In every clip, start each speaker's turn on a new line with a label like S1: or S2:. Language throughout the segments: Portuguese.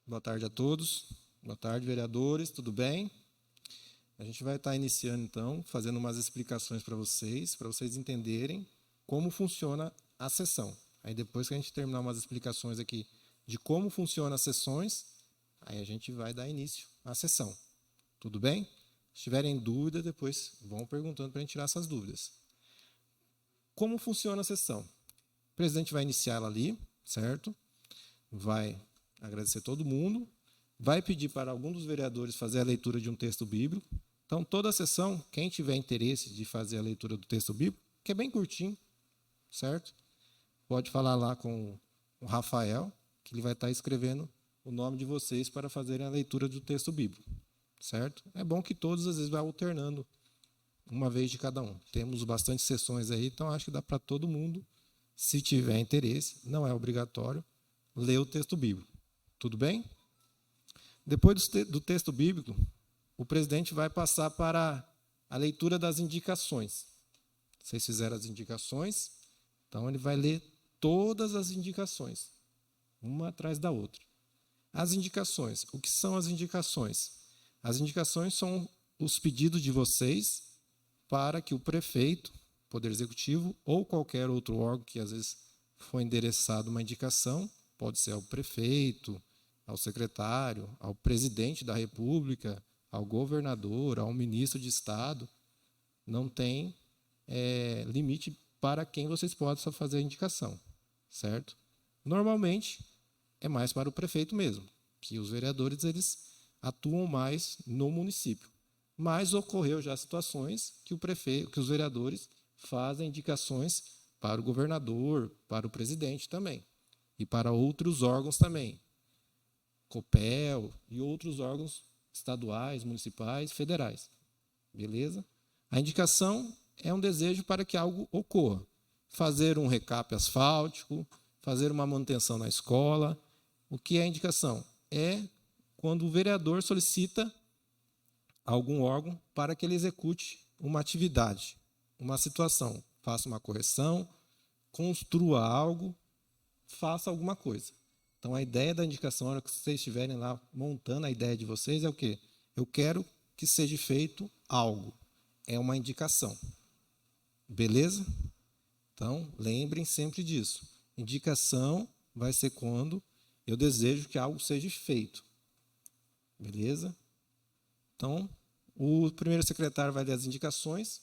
S1: Boa tarde a todos. Boa tarde, vereadores, tudo bem? A gente vai estar iniciando, então, fazendo umas explicações para vocês entenderem como funciona a sessão. Aí, depois que a gente terminar umas explicações aqui de como funcionam as sessões, aí a gente vai dar início à sessão. Tudo bem? Se tiverem dúvida, depois vão perguntando para a gente tirar essas dúvidas. Como funciona a sessão? O presidente vai iniciar ela ali, certo? Vai agradecer todo mundo, vai pedir para algum dos vereadores fazer a leitura de um texto bíblico. Então, toda a sessão, quem tiver interesse de fazer a leitura do texto bíblico, que é bem curtinho, certo? Pode falar lá com o Rafael, que ele vai estar escrevendo o nome de vocês para fazerem a leitura do texto bíblico, certo? É bom que todos, às vezes, vão alternando uma vez de cada um. Temos bastante sessões aí, então acho que dá para todo mundo, se tiver interesse, não é obrigatório, ler o texto bíblico. Tudo bem? Depois do texto bíblico, o presidente vai passar para a leitura das indicações. Vocês fizeram as indicações, então ele vai ler todas as indicações, uma atrás da outra. As indicações, o que são as indicações? As indicações são os pedidos de vocês para que o prefeito, Poder Executivo, ou qualquer outro órgão que às vezes foi endereçado uma indicação, pode ser ao prefeito, ao secretário, ao presidente da República, ao governador, ao ministro de Estado, não tem limite para quem vocês possam fazer a indicação, certo? Normalmente, é mais para o prefeito mesmo, que os vereadores eles atuam mais no município. Mas ocorreu já situações que os vereadores fazem indicações para o governador, para o presidente também, e para outros órgãos também, COPEL e outros órgãos estaduais, municipais, federais. Beleza? A indicação é um desejo para que algo ocorra. Fazer um recap asfáltico, fazer uma manutenção na escola. O que é a indicação? É quando o vereador solicita algum órgão para que ele execute uma atividade, uma situação, faça uma correção, construa algo, faça alguma coisa. Então, a ideia da indicação, na hora que vocês estiverem lá montando a ideia de vocês, é o quê? Eu quero que seja feito algo. É uma indicação. Beleza? Então, lembrem sempre disso. Indicação vai ser quando eu desejo que algo seja feito. Beleza? Então, o primeiro secretário vai ler as indicações.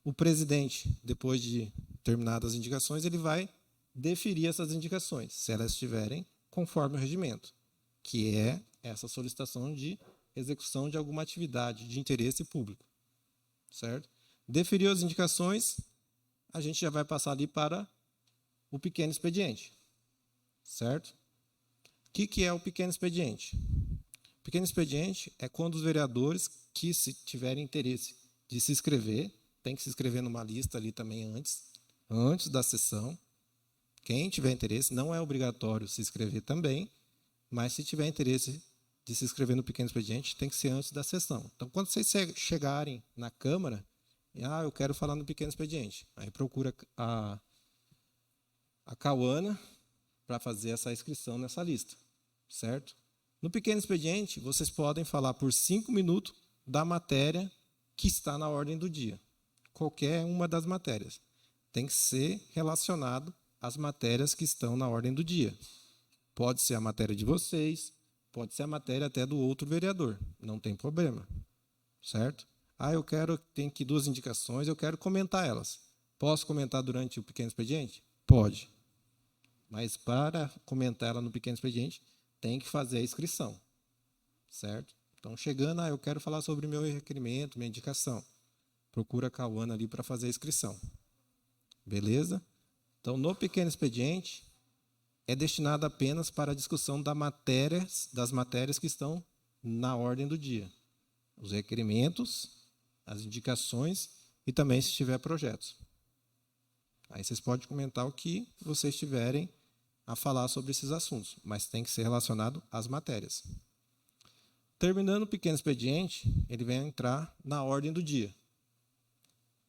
S1: O presidente, depois de terminadas as indicações, ele vai deferir essas indicações, se elas estiverem conforme o regimento, que é essa solicitação de execução de alguma atividade de interesse público. Certo? Deferiu as indicações, a gente já vai passar ali para o pequeno expediente. Certo? O que é o pequeno expediente? O pequeno expediente é quando os vereadores que se tiverem interesse de se inscrever, tem que se inscrever numa lista ali também antes da sessão. Quem tiver interesse, não é obrigatório se inscrever também, mas se tiver interesse de se inscrever no pequeno expediente, tem que ser antes da sessão. Então, quando vocês chegarem na Câmara, eu quero falar no pequeno expediente. Aí procura a Cauana para fazer essa inscrição nessa lista, certo? No pequeno expediente, vocês podem falar por 5 minutos da matéria que está na ordem do dia. Qualquer uma das matérias. Tem que ser relacionado às matérias que estão na ordem do dia. Pode ser a matéria de vocês, pode ser a matéria até do outro vereador. Não tem problema. Certo? Tem aqui 2 indicações, eu quero comentar elas. Posso comentar durante o pequeno expediente? Pode. Mas para comentar ela no pequeno expediente, tem que fazer a inscrição. Certo? Então, chegando, eu quero falar sobre meu requerimento, minha indicação. Procura a Cauana ali para fazer a inscrição. Beleza? Então, no pequeno expediente, é destinado apenas para a discussão das matérias que estão na ordem do dia. Os requerimentos, as indicações e também se tiver projetos. Aí vocês podem comentar o que vocês tiverem a falar sobre esses assuntos, mas tem que ser relacionado às matérias. Terminando o pequeno expediente, ele vai entrar na ordem do dia.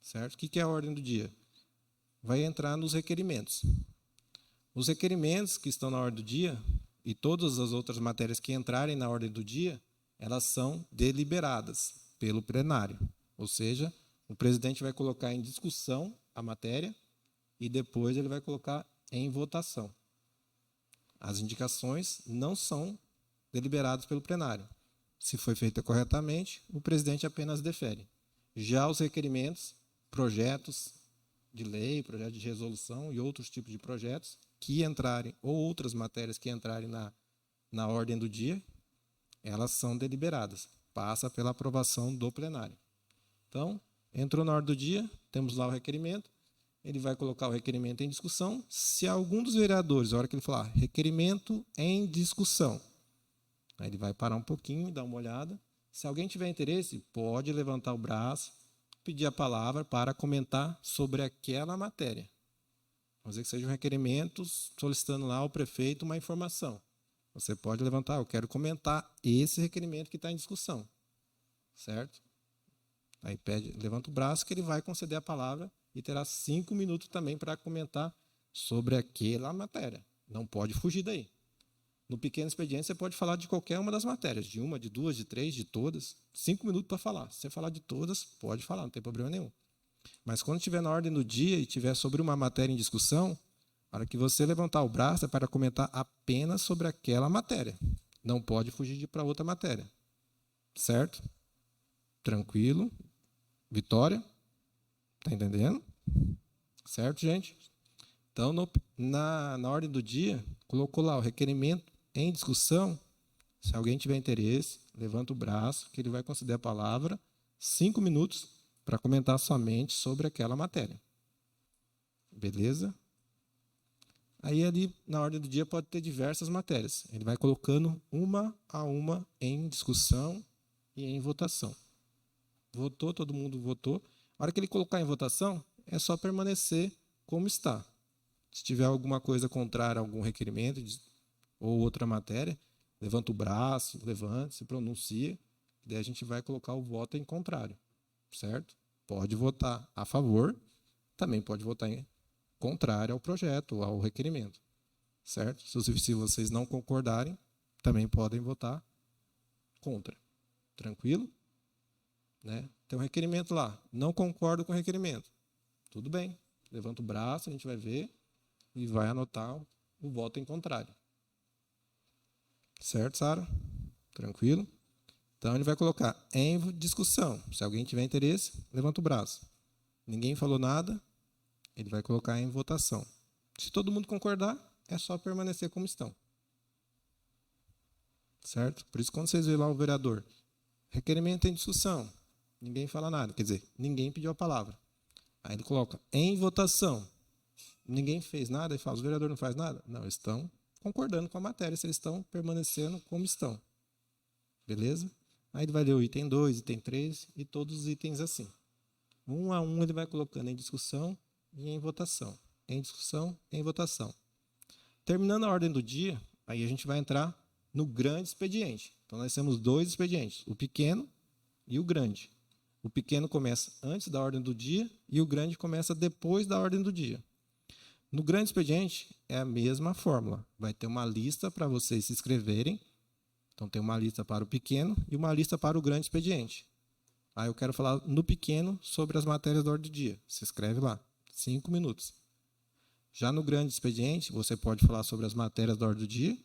S1: Certo? O que é a ordem do dia? Vai entrar nos requerimentos. Os requerimentos que estão na ordem do dia e todas as outras matérias que entrarem na ordem do dia, elas são deliberadas pelo plenário. Ou seja, o presidente vai colocar em discussão a matéria e depois ele vai colocar em votação. As indicações não são deliberadas pelo plenário. Se foi feita corretamente, o presidente apenas defere. Já os requerimentos, projetos de lei, projetos de resolução e outros tipos de projetos que entrarem, ou outras matérias que entrarem na ordem do dia, elas são deliberadas. Passa pela aprovação do plenário. Então, entrou na ordem do dia, temos lá o requerimento, ele vai colocar o requerimento em discussão. Se algum dos vereadores, na hora que ele falar requerimento em discussão, aí ele vai parar um pouquinho e dar uma olhada. Se alguém tiver interesse, pode levantar o braço, pedir a palavra para comentar sobre aquela matéria. Vamos dizer que seja um requerimento solicitando lá ao prefeito uma informação. Você pode levantar, eu quero comentar esse requerimento que está em discussão. Certo? Aí levanta o braço que ele vai conceder a palavra e terá 5 minutos também para comentar sobre aquela matéria. Não pode fugir daí. No pequeno expediente, você pode falar de qualquer uma das matérias, de uma, de duas, de três, de todas. 5 minutos para falar. Se você falar de todas, pode falar, não tem problema nenhum. Mas quando estiver na ordem do dia e estiver sobre uma matéria em discussão, a hora que você levantar o braço é para comentar apenas sobre aquela matéria. Não pode fugir para outra matéria. Certo? Tranquilo? Vitória? Está entendendo? Certo, gente? Então, na ordem do dia, colocou lá o requerimento em discussão. Se alguém tiver interesse, levanta o braço, que ele vai conceder a palavra, 5 minutos, para comentar somente sobre aquela matéria. Beleza? Aí, ali, na ordem do dia, pode ter diversas matérias. Ele vai colocando uma a uma em discussão e em votação. Votou, todo mundo votou. A hora que ele colocar em votação, é só permanecer como está. Se tiver alguma coisa contrária a algum requerimento ou outra matéria, levanta o braço, levanta, se pronuncia, daí a gente vai colocar o voto em contrário, certo? Pode votar a favor, também pode votar em contrário ao projeto, ao requerimento, certo? Se vocês não concordarem, também podem votar contra. Tranquilo? Né? Tem um requerimento lá, não concordo com o requerimento. Tudo bem, levanta o braço, a gente vai ver e vai anotar o voto em contrário. Certo, Sara? Tranquilo? Então, ele vai colocar em discussão. Se alguém tiver interesse, levanta o braço. Ninguém falou nada, ele vai colocar em votação. Se todo mundo concordar, é só permanecer como estão. Certo? Por isso, quando vocês veem lá o vereador, requerimento em discussão, ninguém fala nada. Quer dizer, ninguém pediu a palavra. Aí ele coloca em votação. Ninguém fez nada e fala, os vereadores não fazem nada? Não, estão concordando com a matéria, se eles estão permanecendo como estão. Beleza? Aí ele vai ler o item 2, item 3 e todos os itens assim. Um a um ele vai colocando em discussão e em votação. Em discussão, em votação. Terminando a ordem do dia, aí a gente vai entrar no grande expediente. Então, nós temos 2 expedientes, o pequeno e o grande. O pequeno começa antes da ordem do dia e o grande começa depois da ordem do dia. No grande expediente, é a mesma fórmula. Vai ter uma lista para vocês se inscreverem. Então, tem uma lista para o pequeno e uma lista para o grande expediente. Aí eu quero falar no pequeno sobre as matérias da ordem do dia. Se inscreve lá, 5 minutos. Já no grande expediente, você pode falar sobre as matérias da ordem do dia,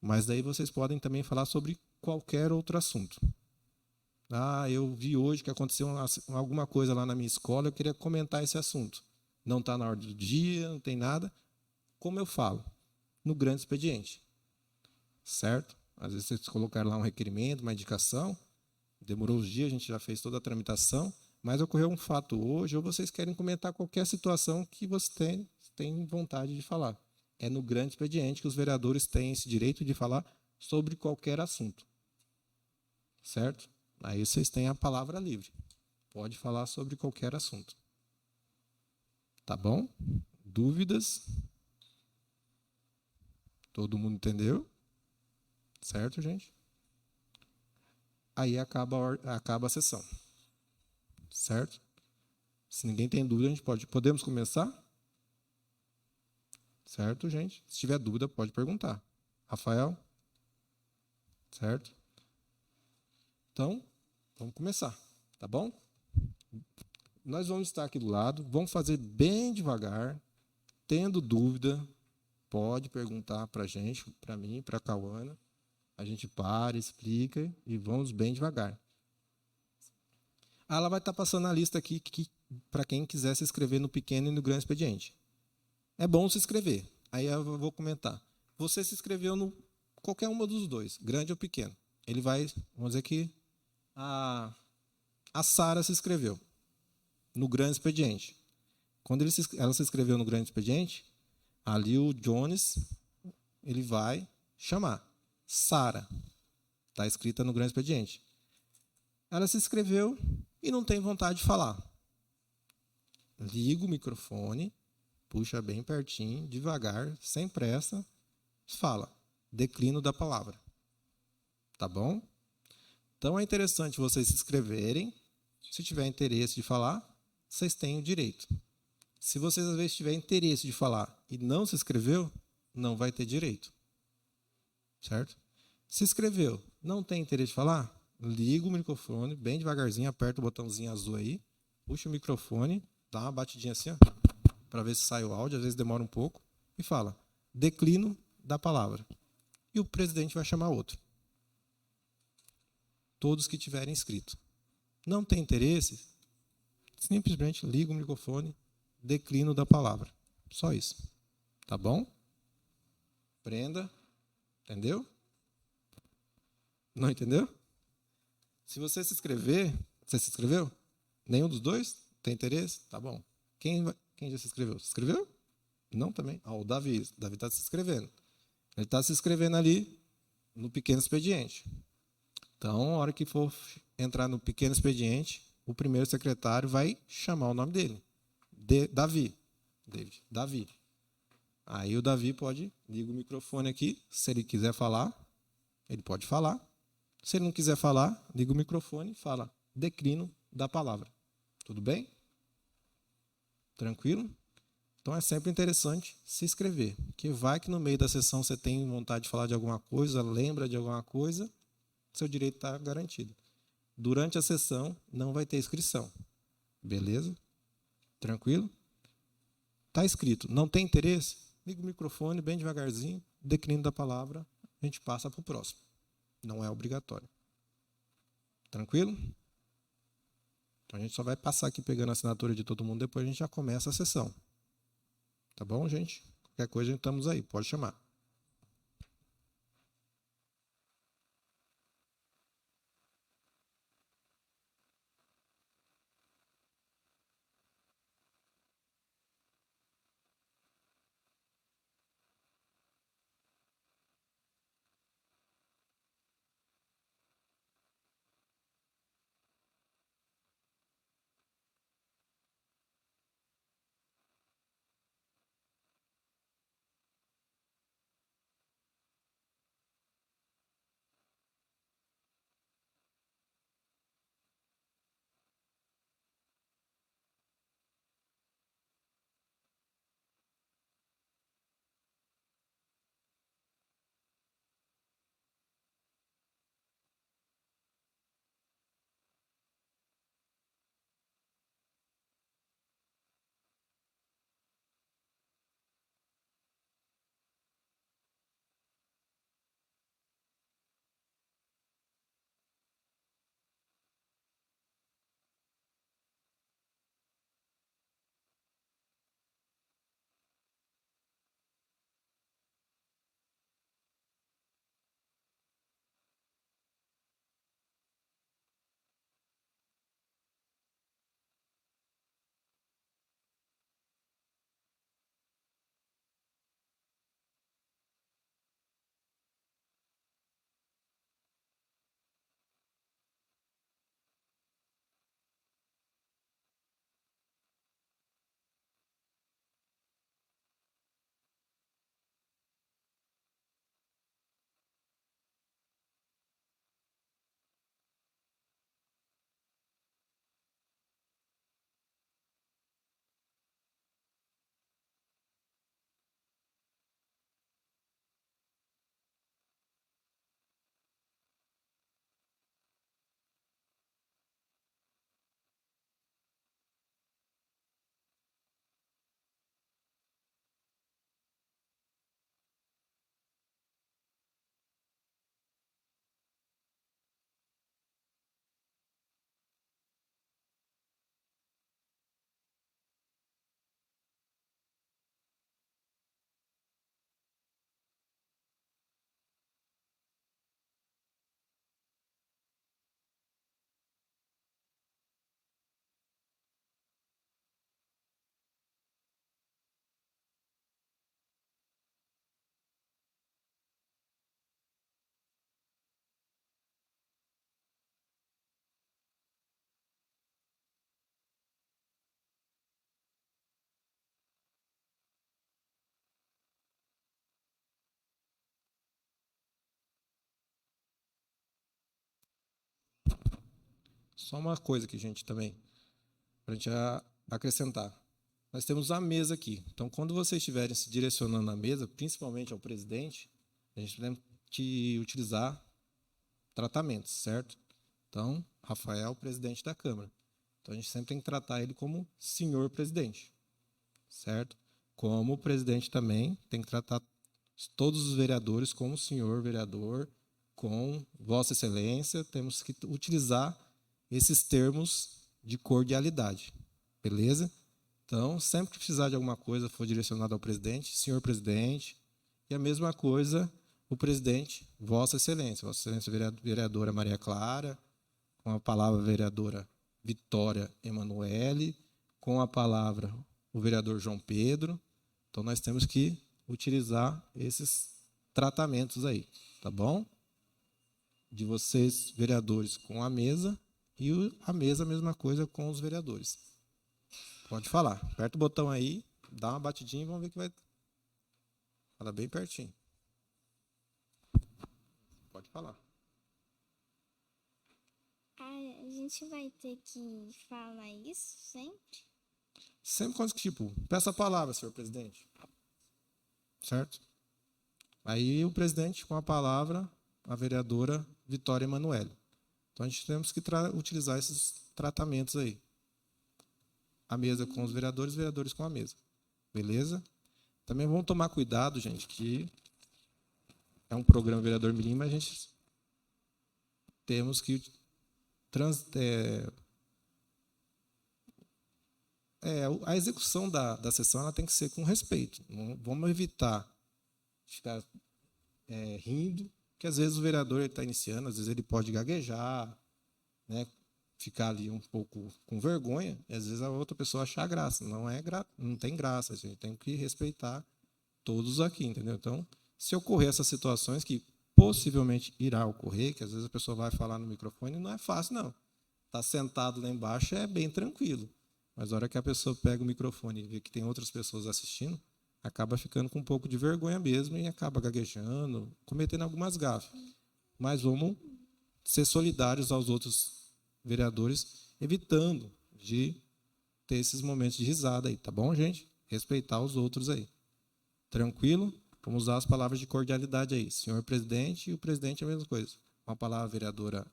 S1: mas daí vocês podem também falar sobre qualquer outro assunto. Ah, eu vi hoje que aconteceu alguma coisa lá na minha escola, eu queria comentar esse assunto. Não está na ordem do dia, não tem nada. Como eu falo? No grande expediente. Certo? Às vezes vocês colocaram lá um requerimento, uma indicação, demorou uns dias, a gente já fez toda a tramitação, mas ocorreu um fato hoje, ou vocês querem comentar qualquer situação que você tem vontade de falar. É no grande expediente que os vereadores têm esse direito de falar sobre qualquer assunto. Certo? Aí vocês têm a palavra livre. Pode falar sobre qualquer assunto. Tá bom? Dúvidas? Todo mundo entendeu? Certo, gente? Aí acaba a sessão. Certo? Se ninguém tem dúvida, a gente podemos começar? Certo, gente? Se tiver dúvida, pode perguntar. Rafael? Certo? Então, vamos começar, tá bom? Nós vamos estar aqui do lado, vamos fazer bem devagar. Tendo dúvida, pode perguntar para a gente, para mim, para a Cauana. A gente para, explica e vamos bem devagar. Ela vai estar passando a lista aqui para quem quiser se inscrever no pequeno e no grande expediente. É bom se inscrever. Aí eu vou comentar. Você se inscreveu no qualquer uma dos dois, grande ou pequeno. Ele vai, vamos dizer que a Sara se inscreveu no grande expediente. Quando ela se inscreveu no grande expediente, ali o Jones ele vai chamar Sara. Está escrita no grande expediente. Ela se inscreveu e não tem vontade de falar. Liga o microfone, puxa bem pertinho, devagar, sem pressa, fala. Declino da palavra. Tá bom? Então é interessante vocês se inscreverem. Se tiver interesse de falar, vocês têm o direito. Se vocês às vezes tiverem interesse de falar e não se inscreveu, não vai ter direito. Certo? Se inscreveu, não tem interesse de falar, liga o microfone bem devagarzinho, aperta o botãozinho azul aí, puxa o microfone, dá uma batidinha assim, para ver se sai o áudio, às vezes demora um pouco, e fala, declino da palavra. E o presidente vai chamar outro. Todos que tiverem inscrito. Não tem interesse, simplesmente liga o microfone, declino da palavra. Só isso. Tá bom? Prenda. Entendeu? Não entendeu? Se você se inscrever, você se inscreveu? Nenhum dos dois? Tem interesse? Tá bom. Quem já se inscreveu? Se inscreveu? Não também. O Davi. O Davi está se inscrevendo. Ele está se inscrevendo ali no pequeno expediente. Então, a hora que for entrar no pequeno expediente, o primeiro secretário vai chamar o nome dele. Davi. Davi. Aí o Davi pode ligar o microfone aqui. Se ele quiser falar, ele pode falar. Se ele não quiser falar, liga o microfone e fala declino da palavra. Tudo bem? Tranquilo? Então é sempre interessante se inscrever, porque vai que no meio da sessão você tem vontade de falar de alguma coisa, lembra de alguma coisa, seu direito está garantido. Durante a sessão não vai ter inscrição. Beleza? Tranquilo? Está escrito, não tem interesse? Liga o microfone bem devagarzinho, declino da palavra, a gente passa para o próximo. Não é obrigatório. Tranquilo? Então a gente só vai passar aqui pegando a assinatura de todo mundo, depois a gente já começa a sessão. Tá bom, gente? Qualquer coisa, estamos aí, pode chamar. Só uma coisa que a gente também, para a gente acrescentar. Nós temos a mesa aqui. Então, quando vocês estiverem se direcionando à mesa, principalmente ao presidente, a gente tem que utilizar tratamentos, certo? Então, Rafael, presidente da Câmara. Então, a gente sempre tem que tratar ele como senhor presidente, certo? Como presidente também, tem que tratar todos os vereadores como senhor vereador, com Vossa Excelência. Temos que utilizar esses termos de cordialidade, beleza? Então, sempre que precisar de alguma coisa, for direcionado ao presidente, senhor presidente, e a mesma coisa o presidente, Vossa Excelência vereadora Maria Clara, com a palavra vereadora Vitória Emanuele, com a palavra o vereador João Pedro. Então, nós temos que utilizar esses tratamentos aí, tá bom? De vocês, vereadores, com a mesa, e a mesa, a mesma coisa com os vereadores. Pode falar. Aperta o botão aí, dá uma batidinha e vamos ver que vai... Fala bem pertinho. Pode falar.
S2: A gente vai ter que falar isso sempre?
S1: Sempre quando, tipo, peça a palavra, senhor presidente. Certo? Aí o presidente, com a palavra, a vereadora Vitória Emanuele. Então, a gente temos que utilizar esses tratamentos aí. A mesa com os vereadores com a mesa. Beleza? Também vamos tomar cuidado, gente, que é um programa Vereador Mirim, mas a gente temos que a execução da sessão ela tem que ser com respeito. Não, vamos evitar ficar rindo, que às vezes o vereador está iniciando, às vezes ele pode gaguejar, né, ficar ali um pouco com vergonha, e às vezes a outra pessoa achar graça. Não tem graça, a gente tem que respeitar todos aqui, entendeu? Então, se ocorrer essas situações, que possivelmente irá ocorrer, que às vezes a pessoa vai falar no microfone, não é fácil, não. Estar sentado lá embaixo é bem tranquilo, mas a hora que a pessoa pega o microfone e vê que tem outras pessoas assistindo, acaba ficando com um pouco de vergonha mesmo e acaba gaguejando, cometendo algumas gafes. Mas vamos ser solidários aos outros vereadores, evitando de ter esses momentos de risada aí, tá bom, gente? Respeitar os outros aí. Tranquilo? Vamos usar as palavras de cordialidade aí. Senhor presidente, e o presidente é a mesma coisa. Uma palavra, vereadora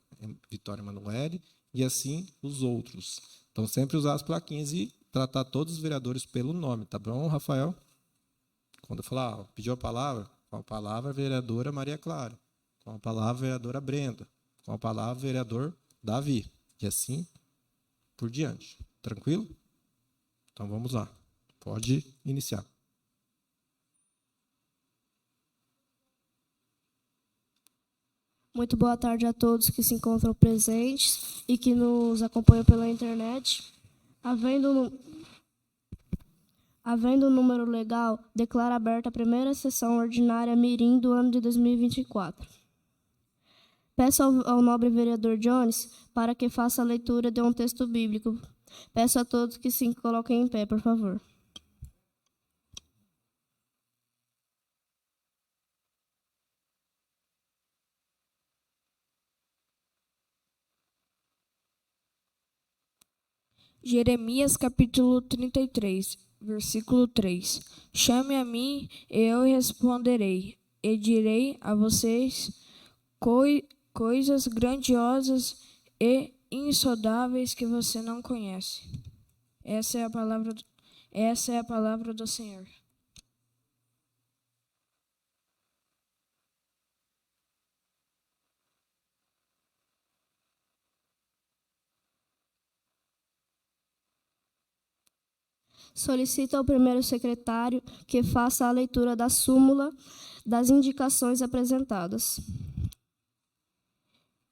S1: Vitória Emanuele, e assim os outros. Então, sempre usar as plaquinhas e tratar todos os vereadores pelo nome, tá bom, Rafael? Quando eu falar, pediu a palavra, com a palavra, vereadora Maria Clara. Com a palavra, vereadora Brenda. Com a palavra, vereador Davi. E assim por diante. Tranquilo? Então, vamos lá. Pode iniciar.
S3: Muito boa tarde a todos que se encontram presentes e que nos acompanham pela internet. Havendo número legal, declaro aberta a primeira sessão ordinária Mirim do ano de 2024. Peço ao nobre vereador Jones para que faça a leitura de um texto bíblico. Peço a todos que se coloquem em pé, por favor.
S4: Jeremias capítulo 33, versículo 3. Chame a mim e eu responderei, e direi a vocês coisas grandiosas e insondáveis que você não conhece. Essa é a palavra do Senhor.
S3: Solicito ao primeiro secretário que faça a leitura da súmula das indicações apresentadas.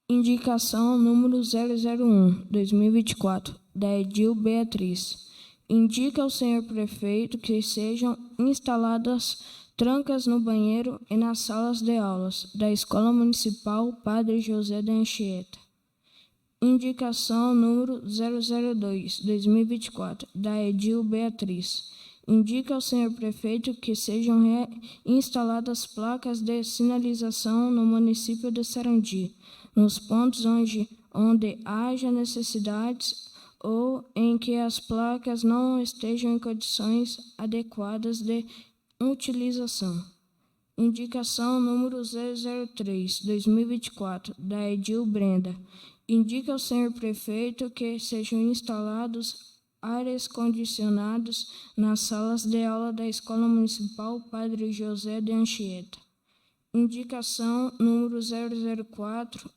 S4: Indicação número 001, 2024, da Edil Beatriz. Indica ao senhor prefeito que sejam instaladas trancas no banheiro e nas salas de aulas da Escola Municipal Padre José da Anchieta. Indicação número 002, 2024, da Edil Beatriz. Indica ao senhor prefeito que sejam instaladas placas de sinalização no município de Sarandi, nos pontos onde onde haja necessidades ou em que as placas não estejam em condições adequadas de utilização. Indicação número 003, 2024, da Edil Brenda. Indica ao senhor prefeito que sejam instalados ares condicionados nas salas de aula da Escola Municipal Padre José de Anchieta. Indicação número 004,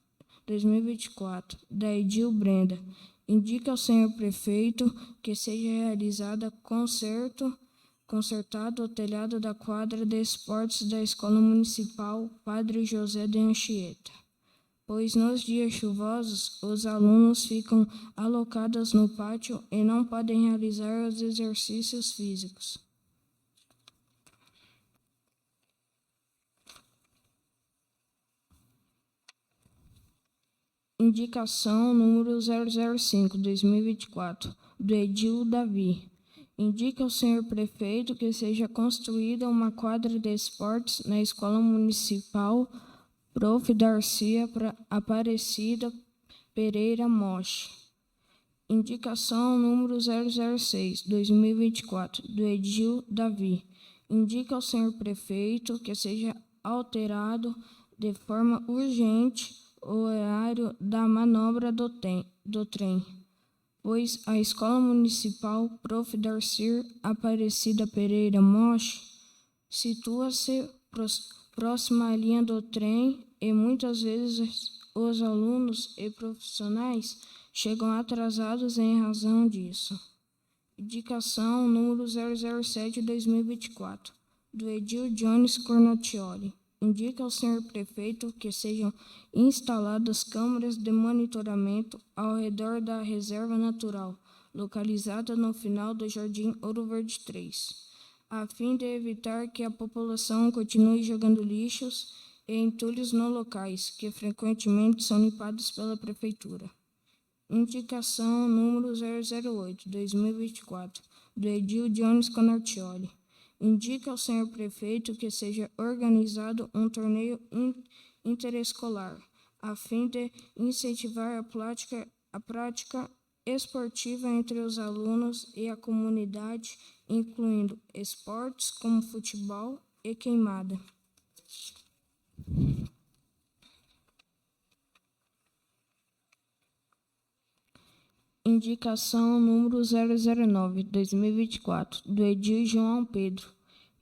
S4: 2024, da Edil Brenda. Indica ao senhor prefeito que seja realizada consertado o telhado da quadra de esportes da Escola Municipal Padre José de Anchieta, pois nos dias chuvosos os alunos ficam alocados no pátio e não podem realizar os exercícios físicos. Indicação número 005, 2024, do Edil Davi. Indica ao senhor prefeito que seja construída uma quadra de esportes na Escola Municipal Prof. Darcia Aparecida Pereira Moche. Indicação número 006, 2024, do Edil Davi. Indica ao senhor prefeito que seja alterado de forma urgente o horário da manobra do trem, pois a Escola Municipal Prof. Darcia Aparecida Pereira Moche situa-se próxima à linha do trem e muitas vezes os alunos e profissionais chegam atrasados em razão disso. Indicação número 007, 2024, do Edil Jones Cornatioli. Indica ao senhor prefeito que sejam instaladas câmeras de monitoramento ao redor da reserva natural, localizada no final do Jardim Ouro Verde 3, a fim de evitar que a população continue jogando lixos e entulhos nos locais, que frequentemente são limpados pela Prefeitura. Indicação número 008, 2024, do Edil Jones Cornatioli. Indica ao senhor prefeito que seja organizado um torneio interescolar, a fim de incentivar a prática esportiva entre os alunos e a comunidade, incluindo esportes como futebol e queimada. Indicação número 009, 2024, do Edil João Pedro.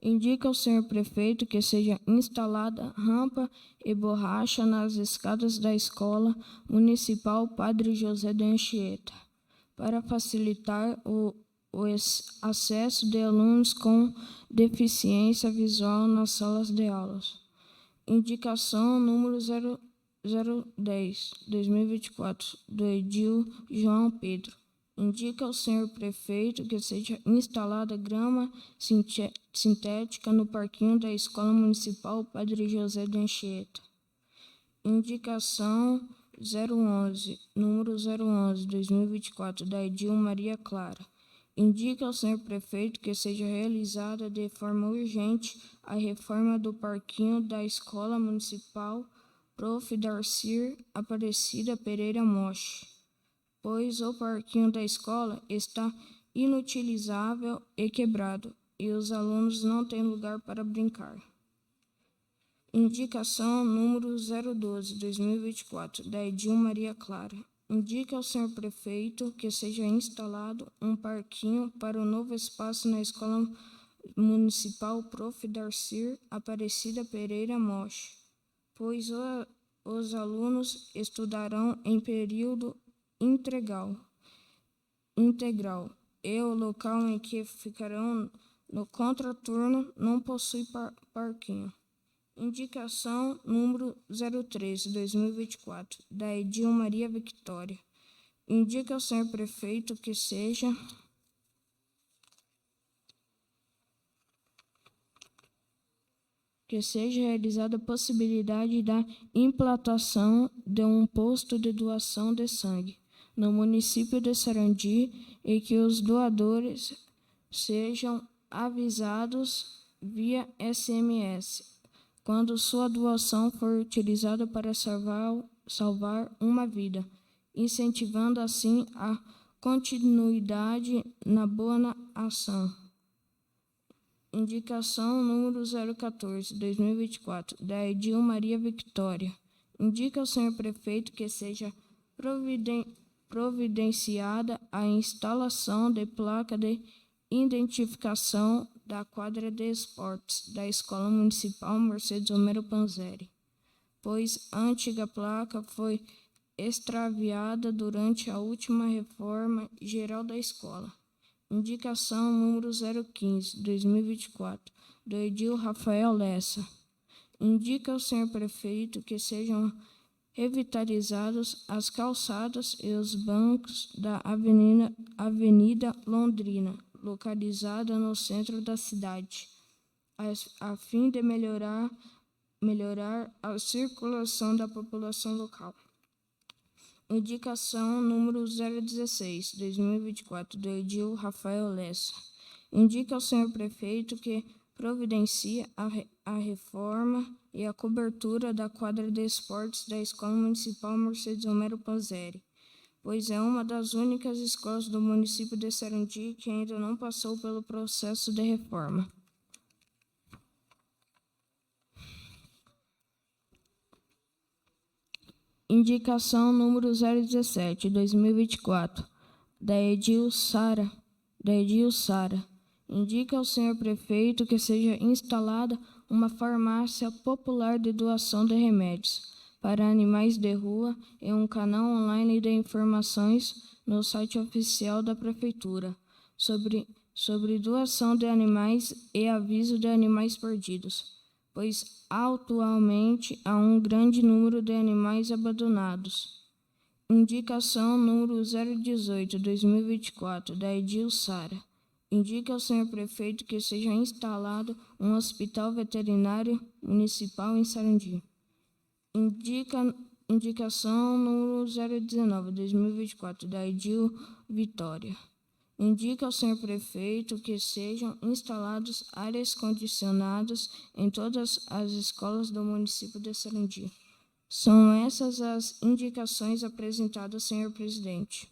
S4: Indica ao senhor prefeito que seja instalada rampa e borracha nas escadas da Escola Municipal Padre José de Anchieta, para facilitar o acesso de alunos com deficiência visual nas salas de aulas. Indicação número 010, 2024, do Edil João Pedro. Indica ao senhor prefeito que seja instalada grama sintética no parquinho da Escola Municipal Padre José de Anchieta. Indicação 011, número 011, 2024, da Edil Maria Clara. Indica ao senhor prefeito que seja realizada de forma urgente a reforma do parquinho da Escola Municipal Prof. Darcia Aparecida Pereira Moche, pois o parquinho da escola está inutilizável e quebrado, e os alunos não têm lugar para brincar. Indicação número 012, 2024, da Edil Maria Clara. Indica ao senhor prefeito que seja instalado um parquinho para o novo espaço na Escola Municipal Prof. Darcia Aparecida Pereira Moche, pois os alunos estudarão em período integral e o local em que ficarão no contraturno não possui parquinho. Indicação número 013, 2024, da Edil Maria Victória. Indica ao senhor prefeito que seja realizada a possibilidade da implantação de um posto de doação de sangue no município de Sarandi e que os doadores sejam avisados via SMS quando sua doação for utilizada para salvar uma vida. incentivando assim a continuidade na boa ação. Indicação número 014, 2024, da Edil Maria Victória. Indica ao senhor prefeito que seja providenciada a instalação de placa de identificação da quadra de esportes da Escola Municipal Mercedes Romero Panzeri, pois a antiga placa foi extraviada durante a última reforma geral da escola. Indicação número 015, 2024, do Edil Rafael Lessa. Indica ao senhor prefeito que sejam revitalizados as calçadas e os bancos da Avenida Londrina, localizada no centro da cidade, a fim de melhorar a circulação da população local. Indicação número 016, 2024, do Edil Rafael Lessa. Indica ao senhor prefeito que providencie a reforma e a cobertura da quadra de esportes da Escola Municipal Mercedes Romero Panzeri, pois é uma das únicas escolas do município de Sarandi que ainda não passou pelo processo de reforma. Indicação número 017, 2024, da Edil Sara. Indica ao senhor prefeito que seja instalada uma farmácia popular de doação de remédios para animais de rua e um canal online de informações no site oficial da prefeitura sobre doação de animais e aviso de animais perdidos, pois atualmente há um grande número de animais abandonados. Indicação número 018, 2024, da Edil Sara. Indica ao senhor prefeito que seja instalado um hospital veterinário municipal em Sarandi. Indicação número 019, 2024, da Edil Vitória. Indica ao senhor prefeito que sejam instaladas áreas condicionadas em todas as escolas do município de Sarandi. São essas as indicações apresentadas, senhor presidente.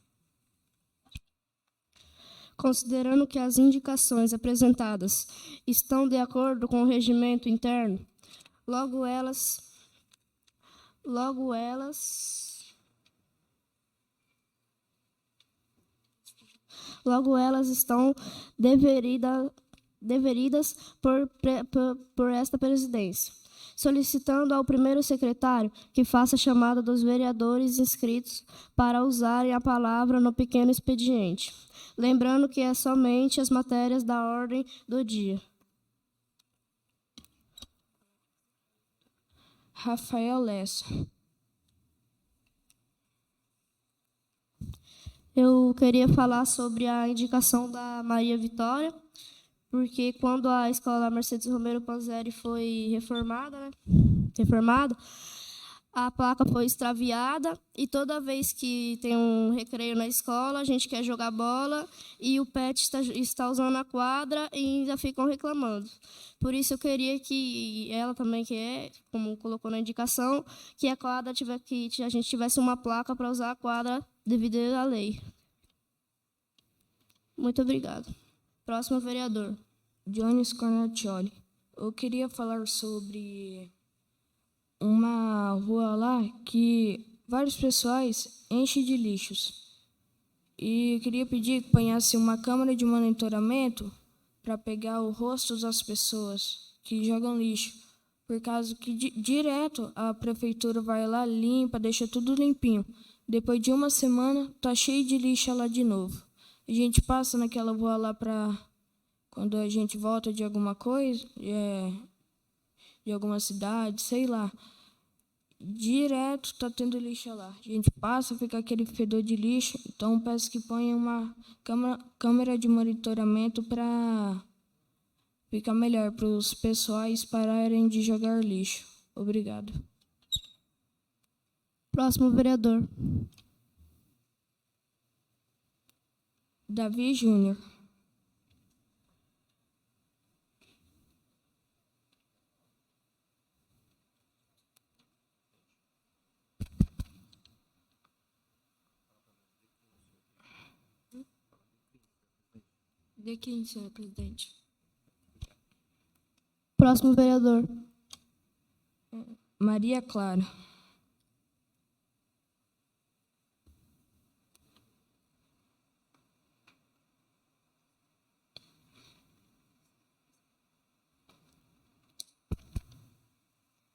S3: Considerando que as indicações apresentadas estão de acordo com o regimento interno, logo elas estão deveridas por esta presidência, solicitando ao primeiro secretário que faça a chamada dos vereadores inscritos para usarem a palavra no pequeno expediente, lembrando que é somente as matérias da ordem do dia.
S4: Rafael Lessa.
S3: Eu queria falar sobre a indicação da Maria Vitória, porque quando a escola Mercedes Romero Panzeri foi reformada, a placa foi extraviada e toda vez que tem um recreio na escola, a gente quer jogar bola e o pet está usando a quadra e ainda ficam reclamando. Por isso eu queria que ela também, como colocou na indicação, que a gente tivesse uma placa para usar a quadra devido à lei. Muito obrigado. Próximo vereador.
S4: Jones Cornaccioli. Eu queria falar sobre uma rua lá que vários pessoais enchem de lixos. E eu queria pedir que ponhasse uma câmera de monitoramento para pegar o rosto das pessoas que jogam lixo. Por causa que direto a prefeitura vai lá, limpa, deixa tudo limpinho. Depois de uma semana, tá cheio de lixo lá de novo. A gente passa naquela rua lá quando a gente volta de alguma coisa, de alguma cidade, sei lá. Direto tá tendo lixo lá. A gente passa, fica aquele fedor de lixo. Então peço que ponha uma câmera de monitoramento para ficar melhor, para os pessoais pararem de jogar lixo. Obrigado.
S3: Próximo vereador.
S4: Davi Júnior. Decline, senhor presidente.
S3: Próximo vereador.
S4: Maria Clara.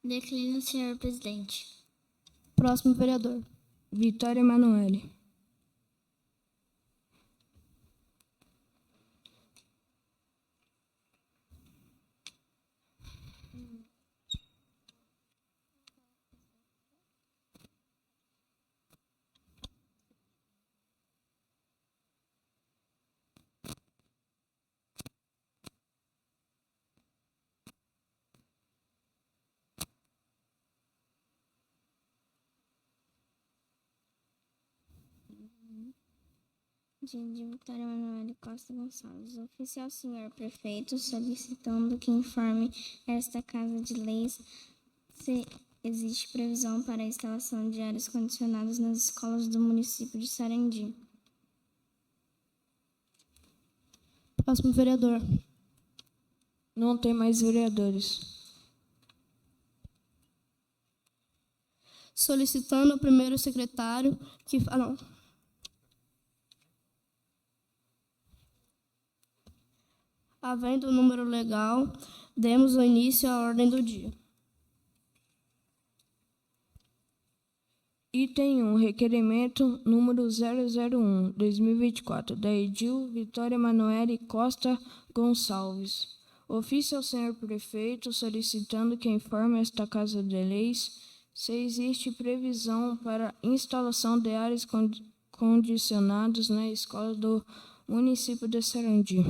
S2: Declino, senhor presidente.
S3: Próximo vereador.
S4: Vitória Emanuele.
S2: De Vitória Emanuele Costa Gonçalves. Oficial senhor prefeito, solicitando que informe esta Casa de Leis se existe previsão para a instalação de ares condicionados nas escolas do município de Sarandi.
S3: Próximo vereador.
S4: Não tem mais vereadores.
S3: Solicitando ao primeiro secretário que... Havendo o número legal, demos o início à ordem do dia.
S4: Item 1. Requerimento número 001, 2024, da Edil Vitória Emanuele Costa Gonçalves. Ofício ao senhor prefeito, solicitando que informe esta Casa de Leis se existe previsão para instalação de ares condicionados na escola do município de Sarandi.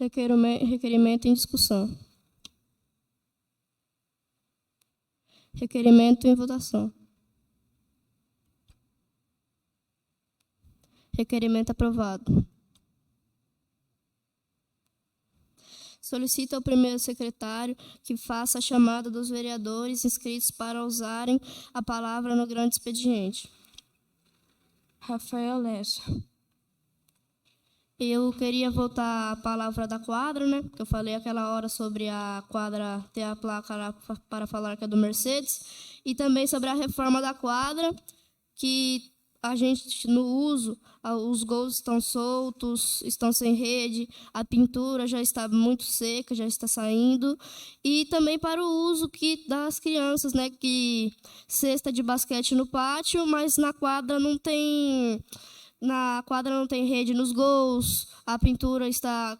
S3: Requerimento em discussão. Requerimento em votação. Requerimento aprovado. Solicito ao primeiro secretário que faça a chamada dos vereadores inscritos para usarem a palavra no grande expediente.
S4: Rafael Lessa.
S3: Eu queria voltar à palavra da quadra, né? Porque eu falei aquela hora sobre a quadra ter a placa lá para falar que é do Mercedes. E também sobre a reforma da quadra, que a gente, no uso, os gols estão soltos, estão sem rede, a pintura já está muito seca, já está saindo. E também para o uso das crianças, né? Que cesta de basquete no pátio, mas na quadra não tem... Na quadra não tem rede nos gols, a pintura está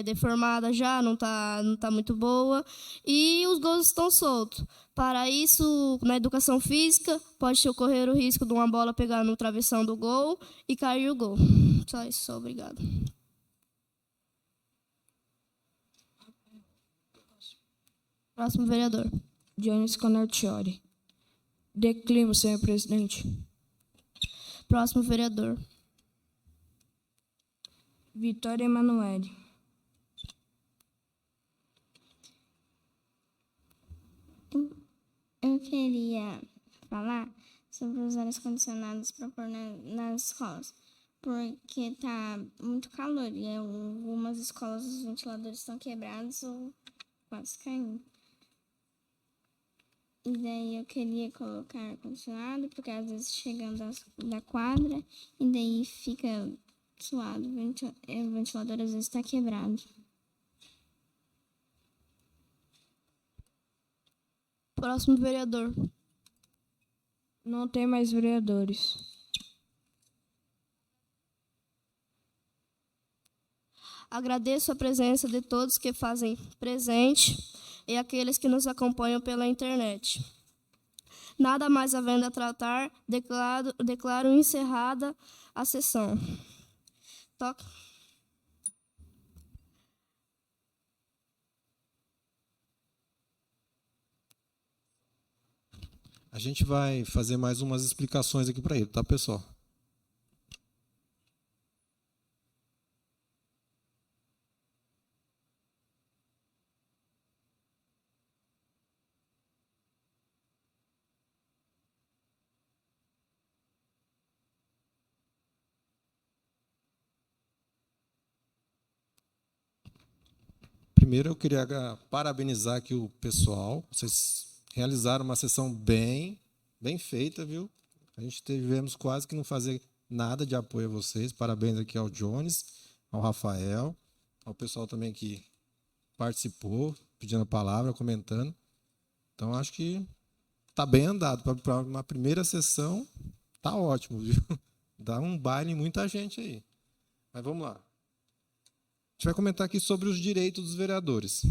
S3: deformada já, não tá muito boa, e os gols estão soltos. Para isso, na educação física, pode ocorrer o risco de uma bola pegar no travessão do gol e cair o gol. Só isso, só obrigado. Próximo vereador.
S4: Dionis Conartiori. Declino, senhor presidente.
S3: Próximo vereador.
S4: Vitória Emanuele.
S2: Eu queria falar sobre os ares condicionados para pôr nas escolas, porque tá muito calor e algumas escolas os ventiladores estão quebrados ou quase caindo. E daí eu queria colocar ar-condicionado, porque às vezes chegando da quadra e daí fica suado, o ventilador às vezes está quebrado.
S3: Próximo vereador.
S4: Não tem mais vereadores.
S3: Agradeço a presença de todos que fazem presente e aqueles que nos acompanham pela internet. Nada mais havendo a tratar, declaro encerrada a sessão. Toca.
S1: A gente vai fazer mais umas explicações aqui para ele, tá, pessoal? primeiro eu queria parabenizar aqui o pessoal. Vocês realizaram uma sessão bem feita, viu? A gente tivemos quase que não fazer nada de apoio a vocês. Parabéns aqui ao Jones, ao Rafael, ao pessoal também que participou, pedindo a palavra, comentando. Então, acho que está bem andado. Para uma primeira sessão, está ótimo, viu? Dá um baile em muita gente aí. Mas vamos lá. A gente vai comentar aqui sobre os direitos dos vereadores.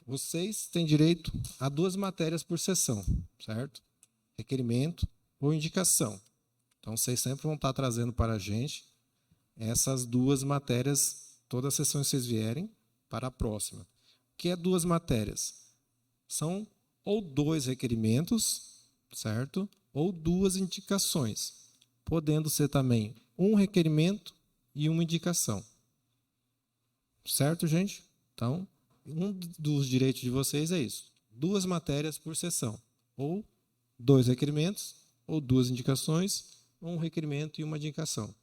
S1: Vocês têm direito a 2 matérias por sessão, certo? Requerimento ou indicação. Então, vocês sempre vão estar trazendo para a gente essas 2 matérias, todas as sessões que vocês vierem, para a próxima. O que é 2 matérias? São ou 2 requerimentos, certo? Ou 2 indicações, podendo ser também um requerimento e uma indicação. Certo, gente? Então, um dos direitos de vocês é isso. 2 matérias por sessão. Ou 2 requerimentos, ou 2 indicações, ou um requerimento e uma indicação.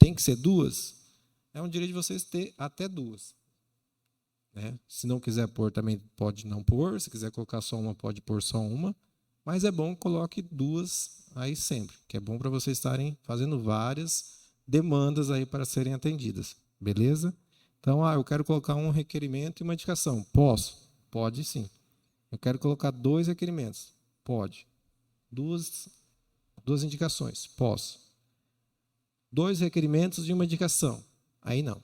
S1: Tem que ser 2? É um direito de vocês ter até 2. Né? Se não quiser pôr, também pode não pôr. Se quiser colocar só uma, pode pôr só uma. Mas é bom que coloque 2 aí sempre, que é bom para vocês estarem fazendo várias demandas aí para serem atendidas. Beleza? Então, eu quero colocar um requerimento e uma indicação. Posso? Pode sim. Eu quero colocar 2 requerimentos. Pode. 2 indicações. Posso. 2 requerimentos e uma indicação. Aí não.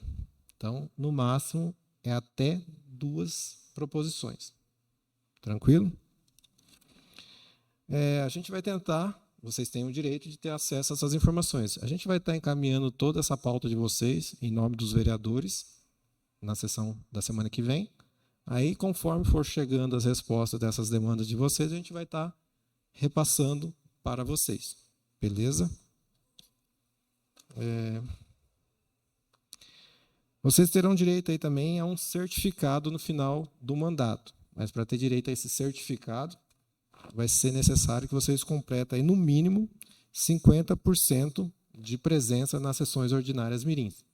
S1: Então, no máximo, é até 2 proposições. Tranquilo? A gente vai tentar, vocês têm o direito de ter acesso a essas informações. A gente vai estar encaminhando toda essa pauta de vocês, em nome dos vereadores, na sessão da semana que vem. Aí, conforme for chegando as respostas dessas demandas de vocês, a gente vai estar repassando para vocês. Beleza? Vocês terão direito aí também a um certificado no final do mandato. Mas para ter direito a esse certificado, vai ser necessário que vocês completem aí, no mínimo 50% de presença nas sessões ordinárias mirins.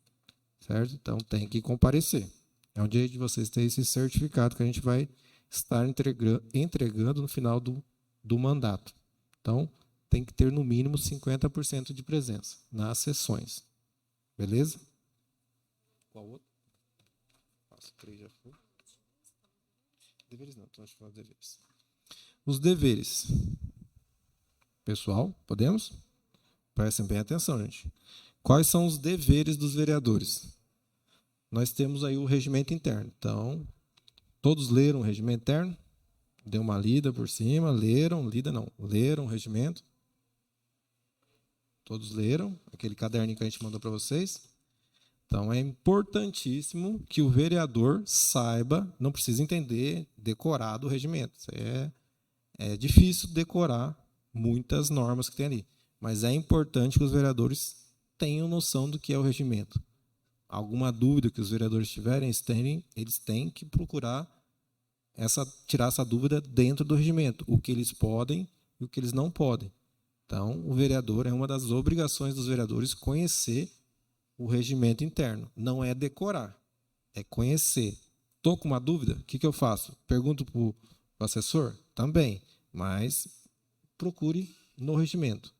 S1: Certo? Então, tem que comparecer. É um direito de vocês ter esse certificado que a gente vai estar entregando no final do mandato. Então, tem que ter no mínimo 50% de presença nas sessões. Beleza? Qual outro? Nossa, 3 já foi. Deveres não, então acho que falar deveres. Os deveres. Pessoal, podemos? Prestem bem atenção, gente. Quais são os deveres dos vereadores? Nós temos aí o regimento interno. Então, todos leram o regimento interno? Deu uma lida por cima, leram o regimento. Todos leram aquele caderninho que a gente mandou para vocês? Então, é importantíssimo que o vereador saiba, não precisa entender, decorar do regimento. É difícil decorar muitas normas que tem ali, mas é importante que os vereadores tenham noção do que é o regimento. Alguma dúvida que os vereadores tiverem, eles têm que procurar tirar essa dúvida dentro do regimento, o que eles podem e o que eles não podem. Então, o vereador, é uma das obrigações dos vereadores conhecer o regimento interno. Não é decorar, é conhecer. Estou com uma dúvida, o que eu faço? Pergunto para o assessor? Também, mas procure no regimento.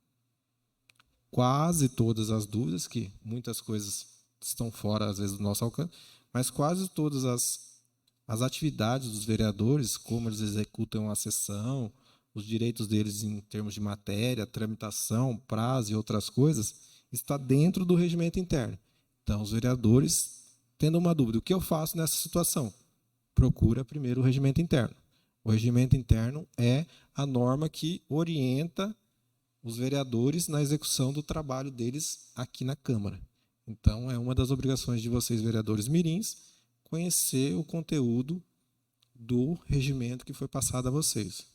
S1: Quase todas as dúvidas, que muitas coisas estão fora, às vezes, do nosso alcance, mas quase todas as atividades dos vereadores, como eles executam a sessão, os direitos deles em termos de matéria, tramitação, prazo e outras coisas, está dentro do regimento interno. Então, os vereadores, tendo uma dúvida, o que eu faço nessa situação? Procura primeiro o regimento interno. O regimento interno é a norma que orienta os vereadores na execução do trabalho deles aqui na Câmara. Então, é uma das obrigações de vocês, vereadores mirins, conhecer o conteúdo do regimento que foi passado a vocês.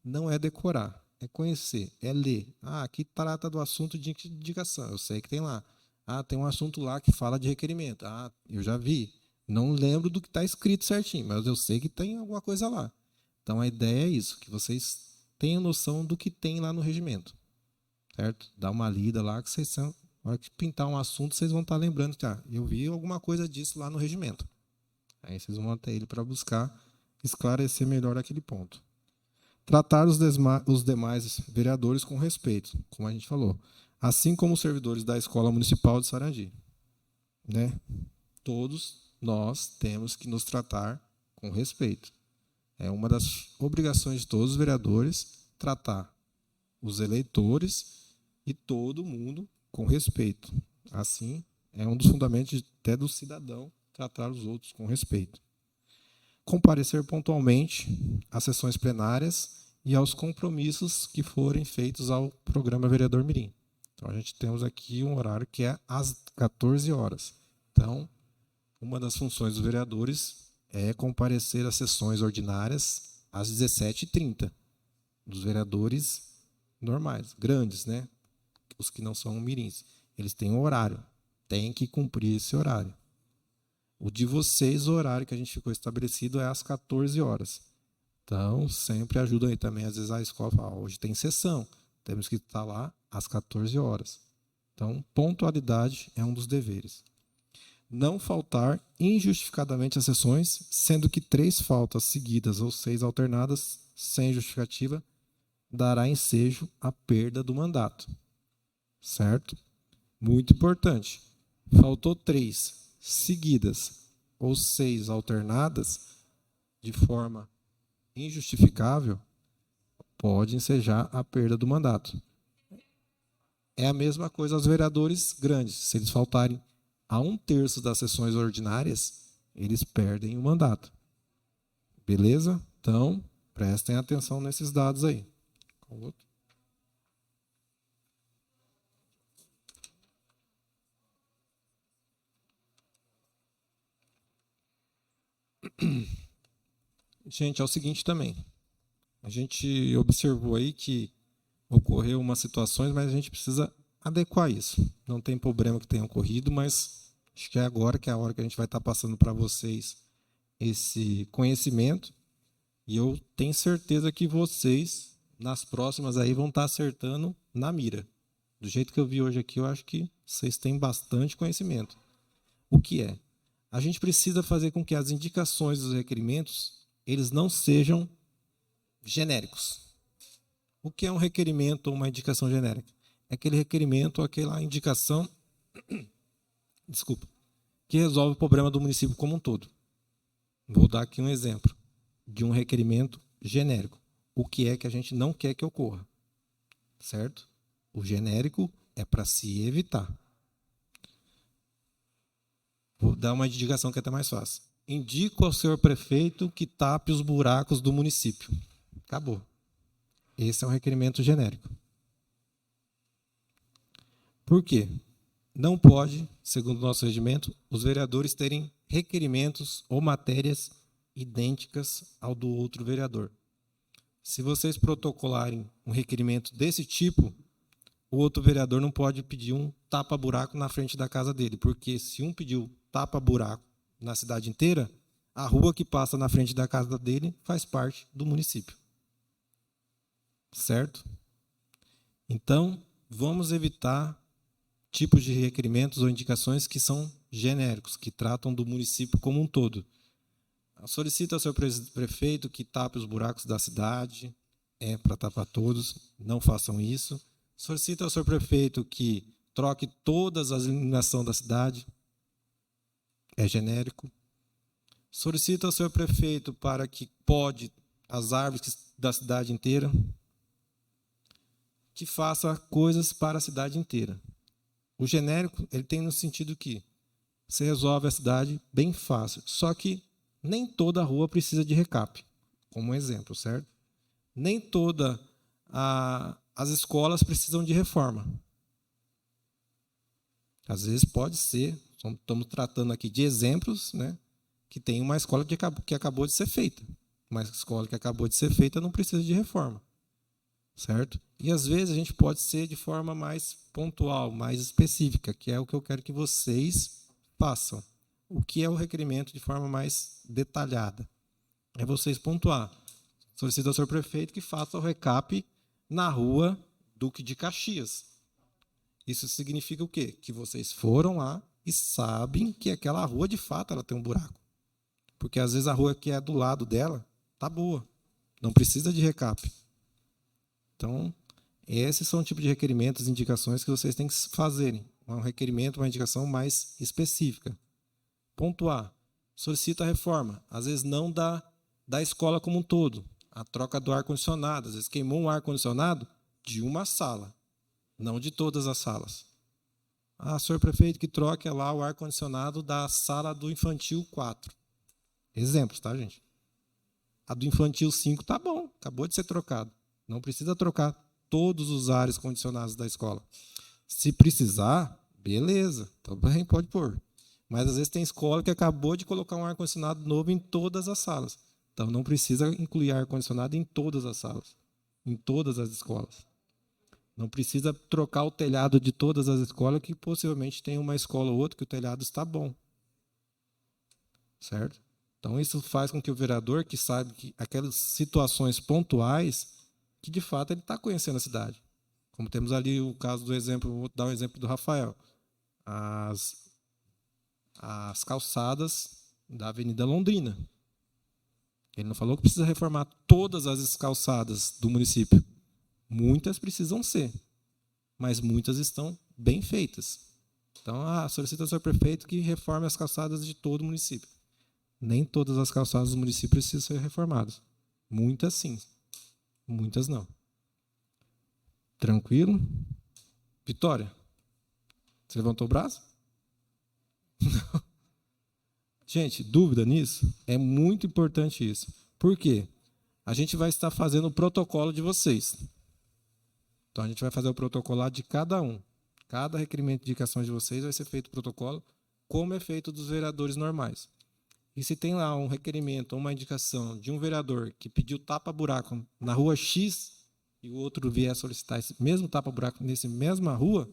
S1: Não é decorar, é conhecer, é ler. Aqui trata do assunto de indicação, eu sei que tem lá. Tem um assunto lá que fala de requerimento. Eu já vi. Não lembro do que está escrito certinho, mas eu sei que tem alguma coisa lá. Então, a ideia é isso, que vocês tenham noção do que tem lá no regimento. Certo? Dá uma lida lá, que vocês são... Na hora que pintar um assunto, vocês vão estar lembrando que eu vi alguma coisa disso lá no regimento. Aí vocês vão até ele para buscar esclarecer melhor aquele ponto. Tratar os demais vereadores com respeito, como a gente falou, assim como os servidores da Escola Municipal de Sarandi, né? Todos nós temos que nos tratar com respeito. É uma das obrigações de todos os vereadores tratar os eleitores e todo mundo com respeito. Assim, é um dos fundamentos até do cidadão tratar os outros com respeito. Comparecer pontualmente às sessões plenárias e aos compromissos que forem feitos ao programa Vereador Mirim. Então, a gente temos aqui um horário que é às 14 horas. Então, uma das funções dos vereadores é comparecer às sessões ordinárias às 17h30, dos vereadores normais, grandes, né? Os que não são mirins. Eles têm um horário, têm que cumprir esse horário. O de vocês, o horário que a gente ficou estabelecido é às 14 horas. Então, sempre ajuda aí também. Às vezes a escola fala, hoje tem sessão, temos que estar lá às 14 horas. Então, pontualidade é um dos deveres. Não faltar injustificadamente às sessões, sendo que 3 faltas seguidas ou 6 alternadas, sem justificativa, dará ensejo à perda do mandato. Certo? Muito importante. Faltou 3 seguidas ou 6 alternadas, de forma injustificável, pode ensejar a perda do mandato. É a mesma coisa aos vereadores grandes. Se eles faltarem a 1/3 das sessões ordinárias, eles perdem o mandato. Beleza? Então, prestem atenção nesses dados aí. Qual outro? Gente, é o seguinte também. A gente observou aí que ocorreu umas situações, mas a gente precisa adequar isso. Não tem problema que tenha ocorrido, mas acho que é agora que é a hora que a gente vai estar passando para vocês esse conhecimento. E eu tenho certeza que vocês, nas próximas aí, vão estar acertando na mira. Do jeito que eu vi hoje aqui, eu acho que vocês têm bastante conhecimento. O que é? A gente precisa fazer com que as indicações dos requerimentos eles não sejam genéricos. O que é um requerimento ou uma indicação genérica? É aquele requerimento ou aquela indicação que resolve o problema do município como um todo. Vou dar aqui um exemplo de um requerimento genérico. O que é que a gente não quer que ocorra? Certo? O genérico é para se evitar. Vou dar uma indicação que é até mais fácil. Indico ao senhor prefeito que tape os buracos do município. Acabou. Esse é um requerimento genérico. Por quê? Não pode, segundo o nosso regimento, os vereadores terem requerimentos ou matérias idênticas ao do outro vereador. Se vocês protocolarem um requerimento desse tipo, o outro vereador não pode pedir um tapa-buraco na frente da casa dele, porque se um pediu tapa-buraco na cidade inteira, a rua que passa na frente da casa dele faz parte do município. Certo? Então, vamos evitar tipos de requerimentos ou indicações que são genéricos, que tratam do município como um todo. Solicita ao seu prefeito que tape os buracos da cidade, é para tapar todos, não façam isso. Solicita ao seu prefeito que troque todas as iluminações da cidade, é genérico. Solicita ao seu prefeito para que pode as árvores da cidade inteira, que faça coisas para a cidade inteira. O genérico ele tem no sentido que você resolve a cidade bem fácil, só que nem toda rua precisa de recap, como exemplo, certo? Nem todas as escolas precisam de reforma. Às vezes pode ser, estamos tratando aqui de exemplos, né, que tem uma escola que acabou de ser feita. Uma escola que acabou de ser feita não precisa de reforma. Certo? E às vezes a gente pode ser de forma mais pontual, mais específica, que é o que eu quero que vocês façam. O que é o requerimento de forma mais detalhada? É vocês pontuar. Solicita ao senhor prefeito que faça o recap na rua Duque de Caxias. Isso significa o quê? Que vocês foram lá e sabem que aquela rua, de fato, ela tem um buraco. porque às vezes a rua que é do lado dela tá boa, não precisa de recap. Então, esses são o tipo de requerimentos, indicações que vocês têm que fazerem. Um requerimento, uma indicação mais específica. Ponto A. Solicita a reforma. Às vezes não da escola como um todo. A troca do ar-condicionado. Às vezes queimou um ar-condicionado de uma sala, não de todas as salas. Ah, senhor prefeito, que troque lá o ar-condicionado da sala do infantil 4. Exemplos, tá, gente? A do infantil 5 tá bom, acabou de ser trocado. Não precisa trocar todos os ares condicionados da escola. Se precisar, beleza, também pode pôr. Mas às vezes tem escola que acabou de colocar um ar-condicionado novo em todas as salas. Então não precisa incluir ar-condicionado em todas as salas, em todas as escolas. Não precisa trocar o telhado de todas as escolas, que possivelmente tem uma escola ou outra que o telhado está bom. Certo? Então isso faz com que o vereador, que sabe que aquelas situações pontuais, que de fato ele está conhecendo a cidade. Como temos ali o caso do exemplo, vou dar um exemplo do Rafael. As calçadas da Avenida Londrina. Ele não falou que precisa reformar todas as calçadas do município. Muitas precisam ser, mas muitas estão bem feitas. Então, solicita ao senhor prefeito que reforme as calçadas de todo o município. Nem todas as calçadas do município precisam ser reformadas. Muitas sim, muitas não. Tranquilo? Vitória, você levantou o braço? Não. Gente, dúvida nisso? É muito importante isso. Por quê? A gente vai estar fazendo o protocolo de vocês. Então, a gente vai fazer o protocolo lá de cada um. Cada requerimento de indicação de vocês vai ser feito o protocolo, como é feito dos vereadores normais. E se tem lá um requerimento ou uma indicação de um vereador que pediu tapa-buraco na rua X e o outro vier solicitar esse mesmo tapa-buraco nessa mesma rua,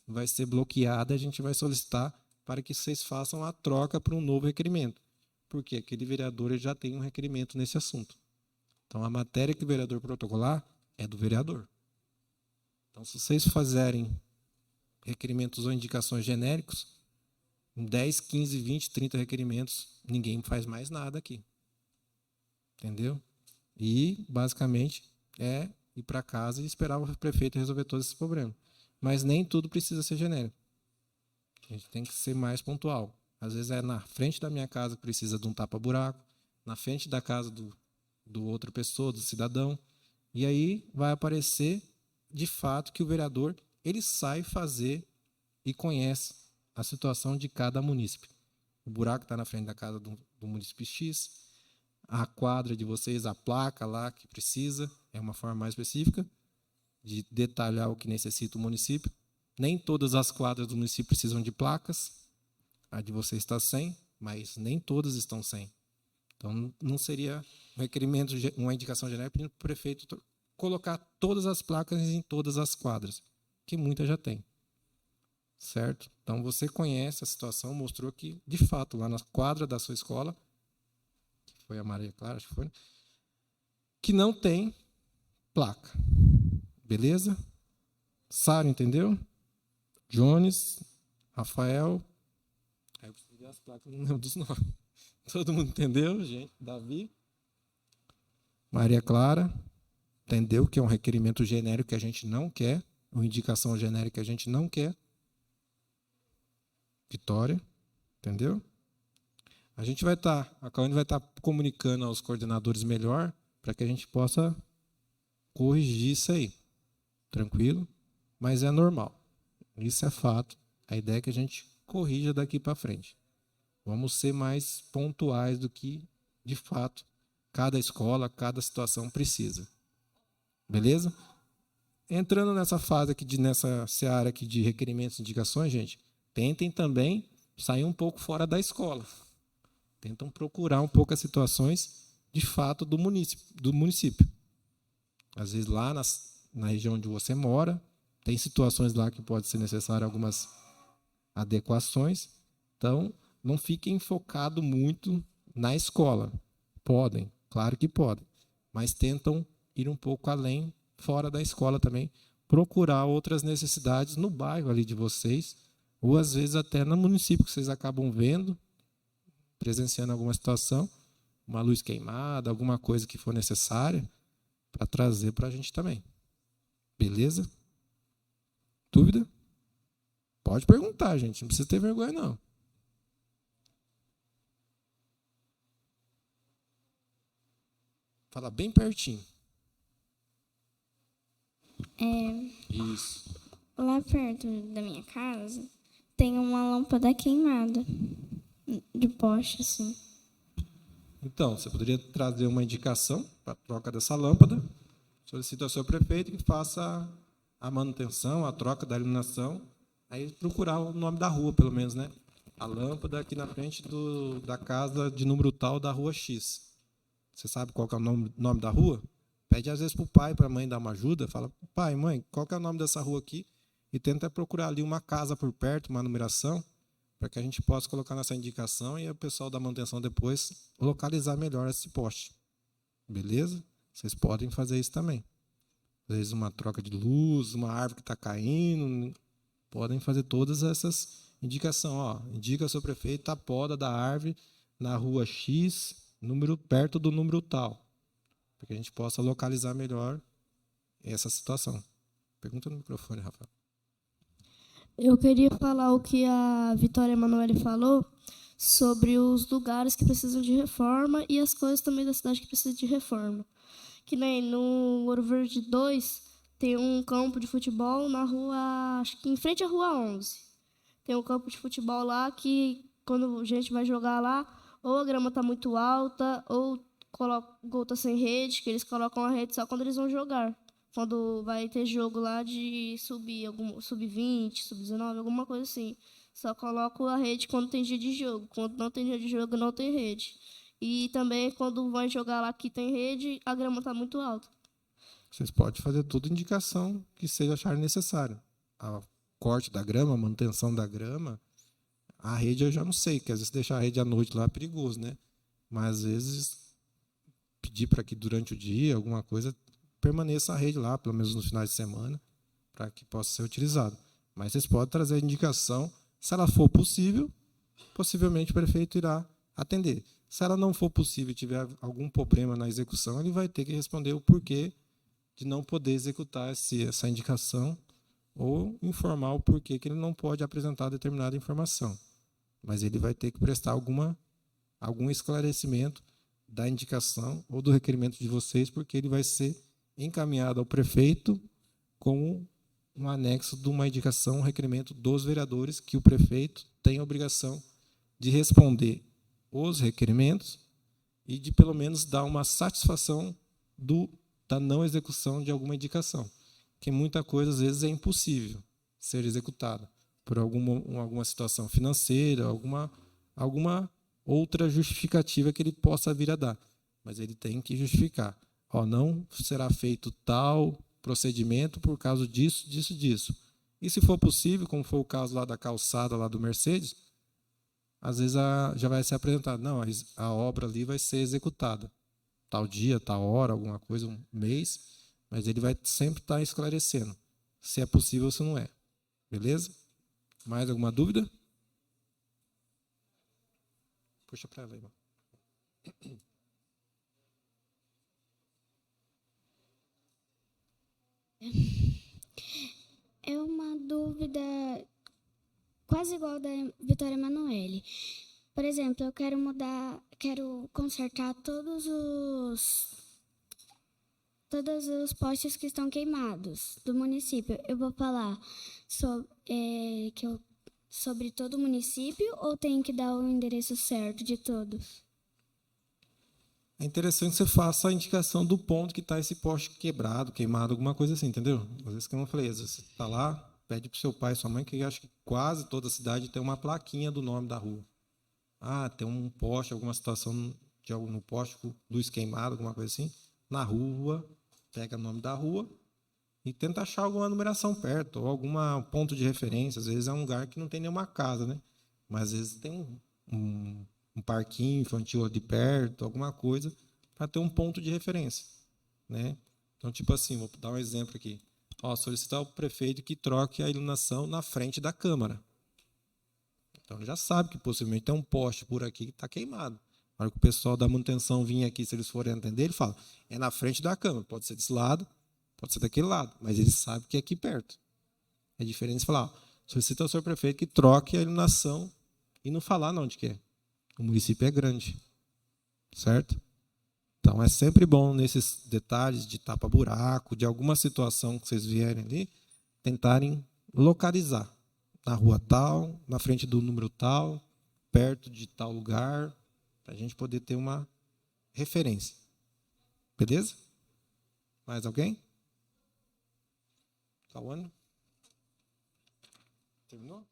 S1: vai ser bloqueada, a gente vai solicitar para que vocês façam a troca para um novo requerimento. Porque aquele vereador ele já tem um requerimento nesse assunto. Então, a matéria que o vereador protocolar é do vereador. Então, se vocês fizerem requerimentos ou indicações genéricos, em 10, 15, 20, 30 requerimentos, ninguém faz mais nada aqui. Entendeu? E, basicamente, é ir para casa e esperar o prefeito resolver todos esses problemas. Mas nem tudo precisa ser genérico. A gente tem que ser mais pontual. Às vezes é na frente da minha casa que precisa de um tapa-buraco, na frente da casa do outra pessoa, do cidadão. E aí vai aparecer, de fato, que o vereador ele sai fazer e conhece a situação de cada munícipe. O buraco está na frente da casa do município X, a quadra de vocês, a placa lá que precisa, é uma forma mais específica de detalhar o que necessita o município. Nem todas as quadras do município precisam de placas, a de vocês está sem, mas nem todas estão sem. Então, não seria um requerimento, uma indicação genérica pedindo para o prefeito colocar todas as placas em todas as quadras, que muitas já tem. Certo? Então, você conhece a situação, mostrou que, de fato, lá na quadra da sua escola, que foi a Maria Clara, acho que foi, que não tem placa. Beleza? Sário, entendeu? Jones, Rafael. Aí eu preciso ver as placas, não lembro dos nomes. Todo mundo entendeu, gente? Davi. Maria Clara. Entendeu que é um requerimento genérico que a gente não quer. Uma indicação genérica que a gente não quer. Vitória. Entendeu? A gente vai estar, a Cauane vai estar comunicando aos coordenadores melhor para que a gente possa corrigir isso aí. Tranquilo? Mas é normal. Isso é fato. A ideia é que a gente corrija daqui para frente. Vamos ser mais pontuais do que, de fato, cada escola, cada situação precisa. Beleza? Entrando nessa fase aqui, nessa seara aqui de requerimentos e indicações, gente, tentem também sair um pouco fora da escola. Tentam procurar um pouco as situações, de fato, do município. Às vezes, lá na região onde você mora, tem situações lá que pode ser necessário algumas adequações. Então, não fiquem focados muito na escola. Podem, claro que podem. Mas tentam ir um pouco além, fora da escola também, procurar outras necessidades no bairro ali de vocês, ou às vezes até no município que vocês acabam vendo, presenciando alguma situação, uma luz queimada, alguma coisa que for necessária, para trazer para a gente também. Beleza? Dúvida? Pode perguntar, gente. Não precisa ter vergonha, não. Fala bem pertinho. Isso.
S2: Lá perto da minha casa tem uma lâmpada queimada de poste, assim.
S1: Então, você poderia trazer uma indicação para a troca dessa lâmpada, solicita ao seu prefeito que faça a manutenção, a troca da iluminação, aí procurar o nome da rua, pelo menos, né? A lâmpada aqui na frente da casa de número tal da rua X. Você sabe qual que é o nome da rua? Pede às vezes para o pai, para a mãe dar uma ajuda, fala, pai, mãe, qual que é o nome dessa rua aqui? E tenta procurar ali uma casa por perto, uma numeração, para que a gente possa colocar nessa indicação e o pessoal da manutenção depois localizar melhor esse poste. Beleza? Vocês podem fazer isso também. Às vezes uma troca de luz, uma árvore que está caindo, podem fazer todas essas indicações. Ó, indica ao seu prefeito a poda da árvore na rua X, perto do número tal, para que a gente possa localizar melhor essa situação. Pergunta no microfone, Rafael.
S3: Eu queria falar o que a Vitória Emanuele falou sobre os lugares que precisam de reforma e as coisas também da cidade que precisam de reforma. Que nem no Ouro Verde 2 tem um campo de futebol na rua, acho que em frente à rua 11. Tem um campo de futebol lá que quando a gente vai jogar lá, ou a grama está muito alta, ou o gol está sem rede, que eles colocam a rede só quando eles vão jogar. Quando vai ter jogo lá de sub-20, sub-19, alguma coisa assim. Só coloco a rede quando tem dia de jogo. Quando não tem dia de jogo, não tem rede. E também, quando vai jogar lá que tem rede, a grama está muito alta.
S1: Vocês podem fazer toda indicação que seja achar necessário. A corte da grama, a manutenção da grama, a rede eu já não sei, porque às vezes deixar a rede à noite lá é perigoso, né? Mas às vezes pedir para que durante o dia, alguma coisa, permaneça a rede lá, pelo menos nos finais de semana, para que possa ser utilizado. Mas vocês podem trazer a indicação, se ela for possível, possivelmente o prefeito irá atender. Se ela não for possível e tiver algum problema na execução, ele vai ter que responder o porquê de não poder executar essa indicação ou informar o porquê que ele não pode apresentar determinada informação. Mas ele vai ter que prestar algum esclarecimento da indicação ou do requerimento de vocês, porque ele vai ser encaminhado ao prefeito como um anexo de uma indicação, um requerimento dos vereadores, que o prefeito tem a obrigação de responder os requerimentos e de, pelo menos, dar uma satisfação da não execução de alguma indicação, que muita coisa, às vezes, é impossível ser executada por alguma situação financeira, alguma outra justificativa que ele possa vir a dar. Mas ele tem que justificar. Não será feito tal procedimento por causa disso, disso, disso. E se for possível, como foi o caso lá da calçada lá do Mercedes, às vezes já vai ser apresentado. Não, a obra ali vai ser executada. Tal dia, tal hora, alguma coisa, um mês, mas ele vai sempre estar esclarecendo se é possível ou se não é. Beleza? Mais alguma dúvida? Puxa para ela aí, irmão.
S2: É uma dúvida quase igual da Vitória Emanuele. Por exemplo, eu quero consertar todos os postes que estão queimados do município. Eu vou falar sobre todo o município ou tenho que dar o endereço certo de todos?
S1: É interessante que você faça a indicação do ponto que está esse poste quebrado, queimado, alguma coisa assim, entendeu? Às vezes, como eu falei, às vezes você está lá, pede para o seu pai, sua mãe, que eu acho que quase toda a cidade tem uma plaquinha do nome da rua. Tem um poste, alguma situação no poste, luz queimada, alguma coisa assim, na rua, pega o nome da rua e tenta achar alguma numeração perto, ou algum ponto de referência. Às vezes é um lugar que não tem nenhuma casa, né? Mas às vezes tem um parquinho infantil ali perto, alguma coisa, para ter um ponto de referência, né? Então, tipo assim, vou dar um exemplo aqui. Solicitar ao prefeito que troque a iluminação na frente da Câmara. Então, ele já sabe que possivelmente tem um poste por aqui que está queimado. Na hora que o pessoal da manutenção vir aqui, se eles forem atender, ele fala, é na frente da cama, pode ser desse lado, pode ser daquele lado, mas ele sabe que é aqui perto. É diferente de falar, solicita ao senhor prefeito que troque a iluminação e não falar onde que é. O município é grande, certo? Então, é sempre bom, nesses detalhes de tapa-buraco, de alguma situação que vocês vierem ali, tentarem localizar. Na rua tal, na frente do número tal, perto de tal lugar, para a gente poder ter uma referência. Beleza? Mais alguém? Cauã? Terminou?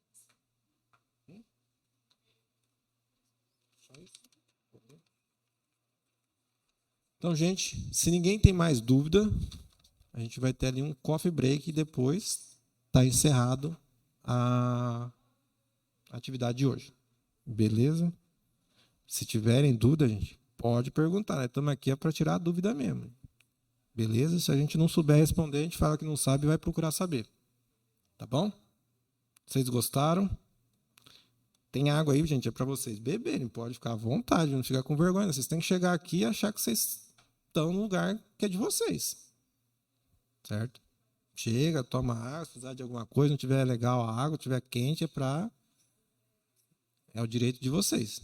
S1: Só isso? Então, gente, se ninguém tem mais dúvida, a gente vai ter ali um coffee break e depois está encerrado a atividade de hoje. Beleza? Se tiverem dúvida, gente, pode perguntar. Nós estamos aqui para tirar a dúvida mesmo. Beleza? Se a gente não souber responder, a gente fala que não sabe e vai procurar saber. Tá bom? Vocês gostaram? Tem água aí, gente, é para vocês beberem. Pode ficar à vontade, não ficar com vergonha. Vocês têm que chegar aqui e achar que vocês estão no lugar que é de vocês. Certo? Chega, toma água, se precisar de alguma coisa, não tiver legal a água, tiver quente, é o direito de vocês.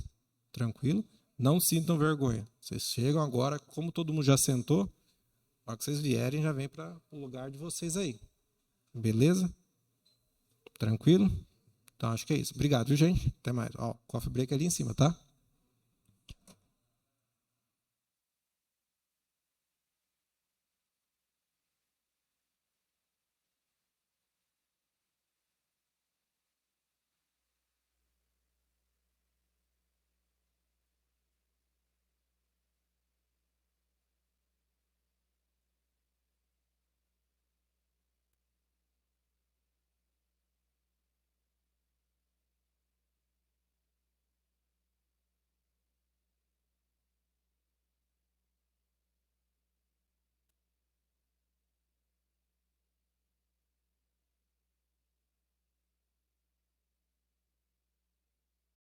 S1: Tranquilo? Não sintam vergonha. Vocês chegam agora, como todo mundo já sentou, na hora que vocês vierem, já vem para o lugar de vocês aí. Beleza? Tranquilo? Então, acho que é isso. Obrigado, viu, gente? Até mais. Ó, coffee break ali em cima, tá?